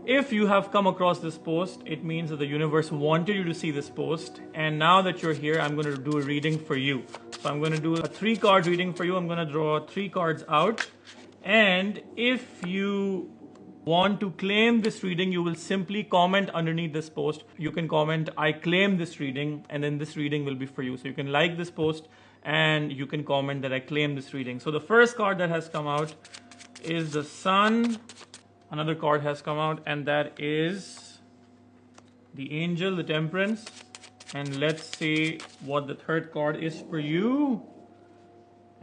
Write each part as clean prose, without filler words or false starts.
If you have come across this post, it means that the universe wanted you to see this post. And now that you're here, I'm going to do a reading for you. So I'm going to do a 3-card reading for you. I'm going to draw 3 cards out. And if you want to claim this reading, you will simply comment underneath this post. You can comment, I claim this reading, and then this reading will be for you. So you can like this post and you can comment that I claim this reading. So the first card that has come out is the Sun. Another card has come out, and that is the Angel, the Temperance. And let's see what the third card is for you.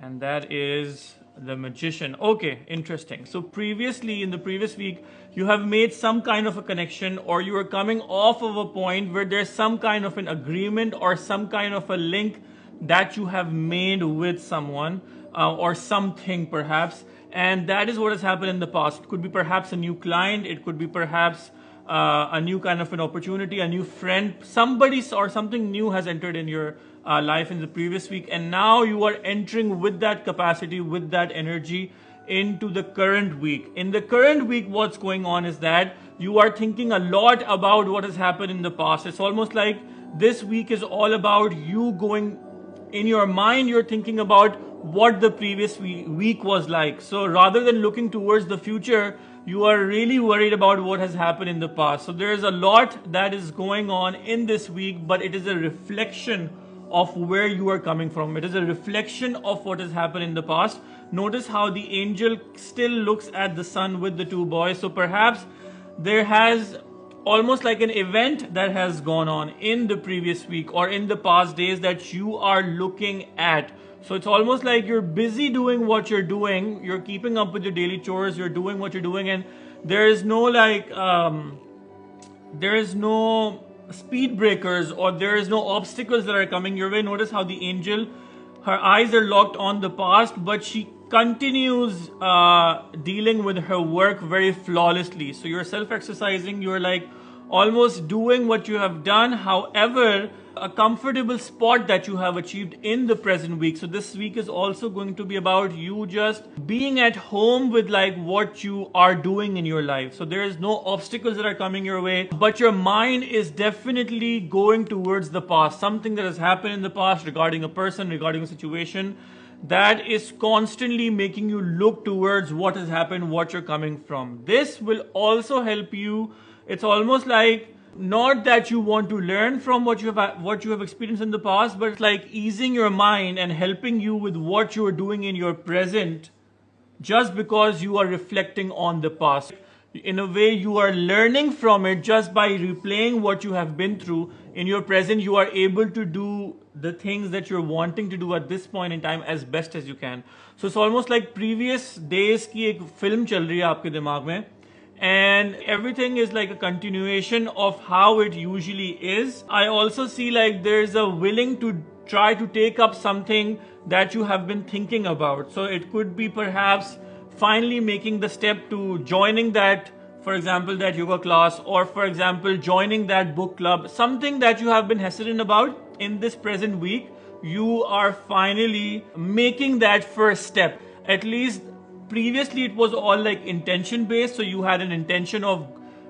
And that is the Magician. Okay, interesting. So previously, in the previous week, you have made some kind of a connection, or you are coming off of a point where there's some kind of an agreement or some kind of a link that you have made with someone or something perhaps. And that is what has happened in the past. It could be perhaps a new client. It could be perhaps a new kind of an opportunity, a new friend. Somebody or something new has entered in your life in the previous week. And now you are entering with that capacity, with that energy into the current week. In the current week, what's going on is that you are thinking a lot about what has happened in the past. It's almost like this week is all about you going in your mind. You're thinking about what the previous week was like. So rather than looking towards the future, you are really worried about what has happened in the past. So there is a lot that is going on in this week, but it is a reflection of where you are coming from. It is a reflection of what has happened in the past. Notice how the Angel still looks at the Sun with the 2 boys. So perhaps there has almost like an event that has gone on in the previous week or in the past days that you are looking at. So it's almost like you're busy doing what you're doing. You're keeping up with your daily chores. You're doing what you're doing, and there is no there is no speed breakers, or there is no obstacles that are coming your way. Notice how the Angel, her eyes are locked on the past, but she continues dealing with her work very flawlessly. So you're self-exercising. You're like almost doing what you have done. However, a comfortable spot that you have achieved in the present week. So this week is also going to be about you just being at home with like what you are doing in your life. So there is no obstacles that are coming your way, but your mind is definitely going towards the past. Something that has happened in the past regarding a person, regarding a situation, that is constantly making you look towards what has happened, what you're coming from. This will also help you. It's almost like not that you want to learn from what you have experienced in the past, but it's like easing your mind and helping you with what you're doing in your present, just because you are reflecting on the past. In a way, you are learning from it just by replaying what you have been through. In your present, you are able to do the things that you're wanting to do at this point in time as best as you can. So it's almost like previous days की एक film चल रही है आपके दिमाग में, and everything is like a continuation of how it usually is. I also see like there's a willing to try to take up something that you have been thinking about. So it could be perhaps finally making the step to joining that, for example, that yoga class, or for example, joining that book club, something that you have been hesitant about in this present week. You are finally making that first step. At least previously it was all like intention based. So you had an intention of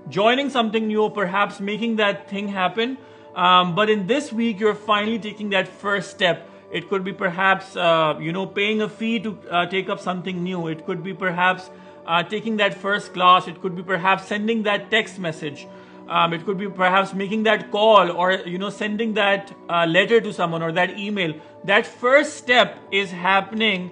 joining something new, or perhaps making that thing happen. But in this week, you're finally taking that first step. It could be perhaps, paying a fee to take up something new. It could be perhaps taking that first class. It could be perhaps sending that text message. It could be perhaps making that call, or, sending that letter to someone, or that email. That first step is happening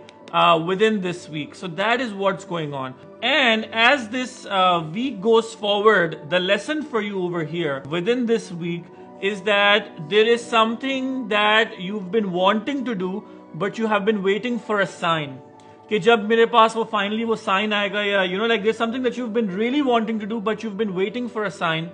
within this week. So that is what's going on. And as this week goes forward, the lesson for you over here within this week is that there is something that you've been wanting to do, but you have been waiting for a sign. कि जब मेरे पास वो finally वो sign आएगा, या like there's something that you've been really wanting to do, but you've been waiting for a sign.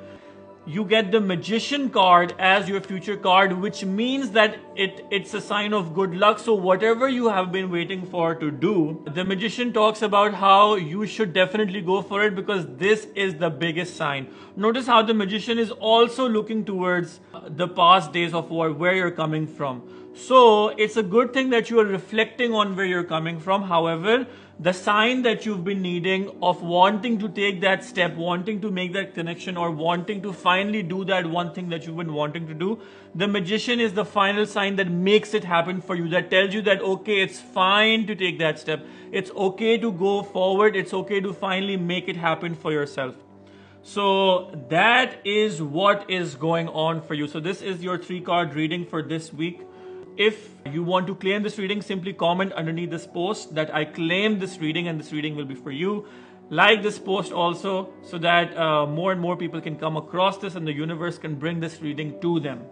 You get the Magician card as your future card, which means that it's a sign of good luck. So whatever you have been waiting for to do, the Magician talks about how you should definitely go for it, because this is the biggest sign. Notice how the Magician is also looking towards the past days of where you're coming from. So it's a good thing that you are reflecting on where you're coming from. However, the sign that you've been needing of wanting to take that step, wanting to make that connection, or wanting to finally do that one thing that you've been wanting to do. The magician is the final sign that makes it happen for you, that tells you that, okay, it's fine to take that step. It's okay to go forward. It's okay to finally make it happen for yourself. So that is what is going on for you. So this is your 3-card reading for this week. If you want to claim this reading, simply comment underneath this post that I claim this reading and this reading will be for you. Like this post also so that more and more people can come across this and the universe can bring this reading to them.